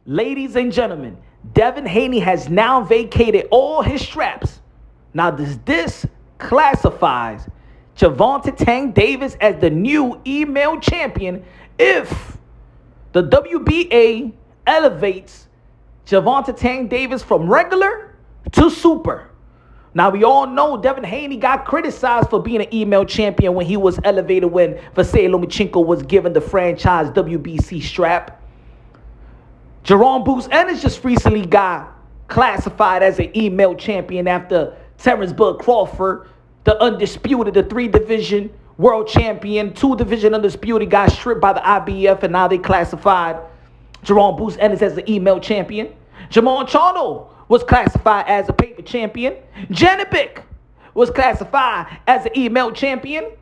Ladies and gentlemen, Devin Haney has now vacated all his straps. Now, does this classifies Gervonta Davis as the new email champion if the WBA elevates Gervonta Davis from regular to super? Now, we all know Devin Haney got criticized for being an email champion when he was elevated when Vasily Lomachenko was given the franchise WBC strap. Jerome Boots Ennis just recently got classified as an email champion after Terrence Bud Crawford, the undisputed, the 3-division world champion, 2-division undisputed, got stripped by the IBF, and now they classified Jerome Boots Ennis as the email champion. Jamal Charlo was classified as a paper champion. Janibek was classified as an email champion.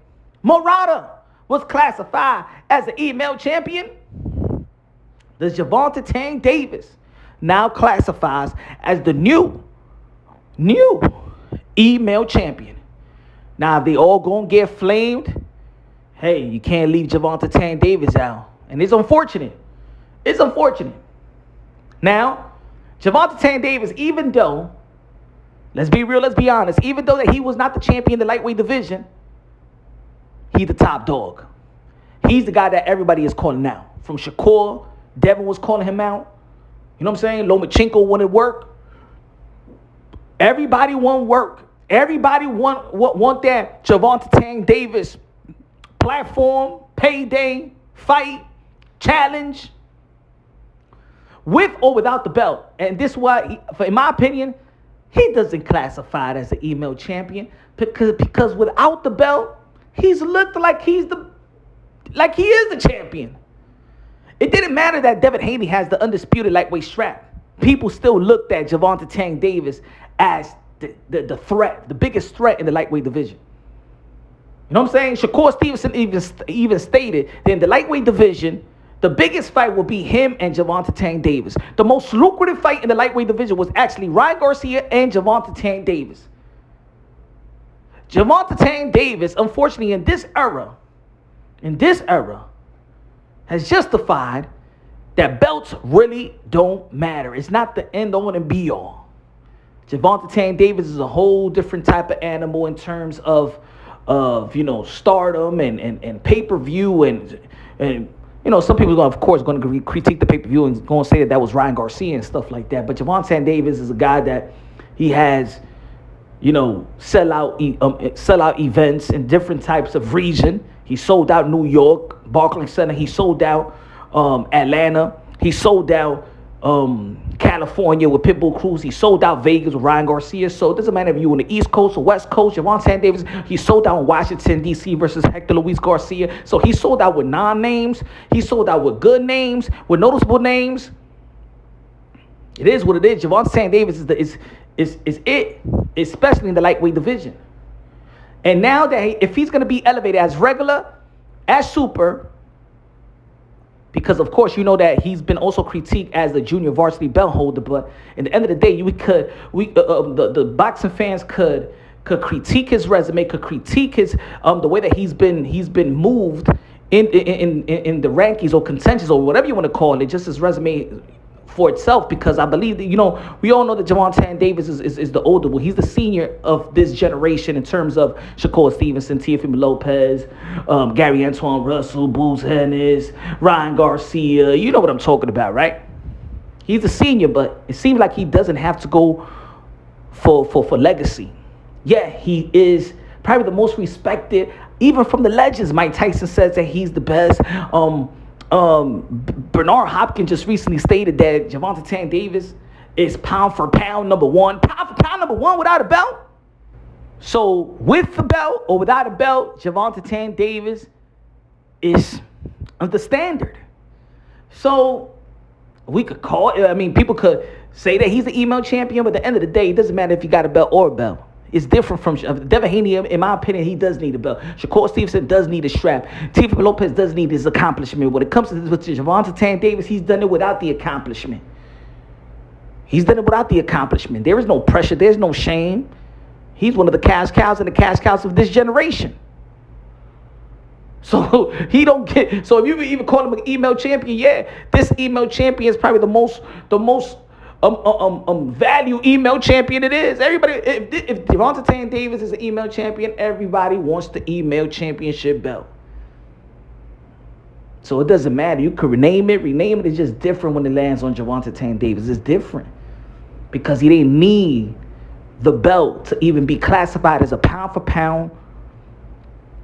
Murata was classified as an email champion. The Gervonta Davis now classifies as the new email champion. Now, if they all gonna get flamed, hey, you can't leave Gervonta Davis out. And it's unfortunate. It's unfortunate. Now, Gervonta Davis, even though, let's be real, let's be honest, even though that he was not the champion in the lightweight division, he's the top dog. He's the guy that everybody is calling out. From Shakur, Devin was calling him out. You know what I'm saying? Lomachenko wanted work. Everybody want work. Everybody want that Gervonta Davis platform, payday, fight, challenge, with or without the belt. And this is why, in my opinion, he doesn't classify as an email champion because without the belt, he's looked like he is the champion. It didn't matter that Devin Haney has the undisputed lightweight strap. People still looked at Gervonta Davis as the threat, the biggest threat in the lightweight division. You know what I'm saying? Shakur Stevenson even stated that in the lightweight division, the biggest fight will be him and Gervonta Davis. The most lucrative fight in the lightweight division was actually Ryan Garcia and Gervonta Davis. Gervonta Davis, unfortunately, in this era, has justified that belts really don't matter. It's not the end all and be all. Gervonta Davis is a whole different type of animal in terms of stardom and pay-per-view and some people are, of course, going to critique the pay-per-view and going to say that was Ryan Garcia and stuff like that. But Gervonta Davis is a guy that he has, sell-out events in different types of region. He sold out New York, Barclays Center. He sold out Atlanta. He sold out California with Pitbull Cruz. He sold out Vegas with Ryan Garcia. So it doesn't matter if you're on the East Coast or West Coast. Gervonta Davis, he sold out in Washington, D.C. versus Hector Luis Garcia. So he sold out with non-names. He sold out with good names, with noticeable names. It is what it is. Gervonta Davis is it, especially in the lightweight division. And now that if he's going to be elevated as regular, as super, because, of course, you know that he's been also critiqued as the junior varsity belt holder. But at the end of the day, the boxing fans could critique his resume, could critique his the way that he's been moved in the rankings or contentions or whatever you want to call it, just his resume for itself. Because I believe that we all know that Gervonta Davis is the older one. He's the senior of this generation in terms of Shakur Stevenson, Teofimo Lopez, Gary Antoine Russell, Boots Ennis, Ryan Garcia. You know what I'm talking about, right? He's a senior, but it seems like he doesn't have to go for legacy. Yeah, he is probably the most respected, even from the legends. Mike Tyson says that he's the best. Bernard Hopkins just recently stated that Gervonta Davis is pound for pound number one. Pound for pound number one without a belt. So with the belt or without a belt, Gervonta Davis is the standard. So we could call it, people could say that he's the email champion, but at the end of the day, it doesn't matter if you got a belt or a belt. It's different from Devin Haney. In my opinion, he does need a belt. Shakur Stevenson does need a strap. Teofimo Lopez does need his accomplishment. When it comes to Gervonta Davis, he's done it without the accomplishment. There is no pressure. There's no shame. He's one of the cash cows and the cash cows of this generation. So he don't get. So if you even call him an email champion, yeah, this email champion is probably the most value email champion it is. Everybody, if Gervonta Davis is an email champion, everybody wants the email championship belt. So it doesn't matter. You could rename it. It's just different when it lands on Gervonta Davis. It's different because he didn't need the belt to even be classified as a pound for pound,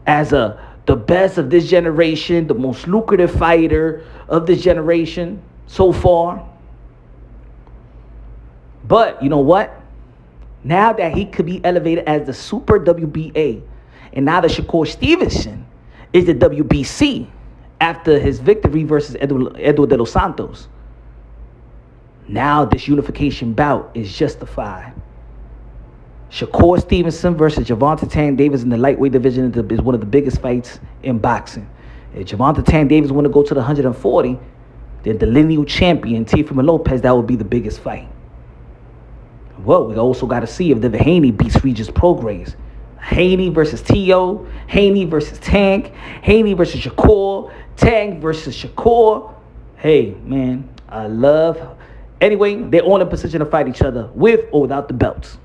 as the best of this generation, the most lucrative fighter of this generation so far. But you know what? Now that he could be elevated as the Super WBA, and now that Shakur Stevenson is the WBC after his victory versus Eduardo de los Santos, now this unification bout is justified. Shakur Stevenson versus Gervonta Davis in the lightweight division is one of the biggest fights in boxing. If Gervonta Davis want to go to the 140, then the lineal champion, Teofimo Lopez, that would be the biggest fight. Well, we also got to see if Devin Haney beats Regis Prograis. Haney versus Teo, Haney versus Tank, Haney versus Shakur, Tank versus Shakur. Hey, man, I love. Anyway, they're all in position to fight each other with or without the belts.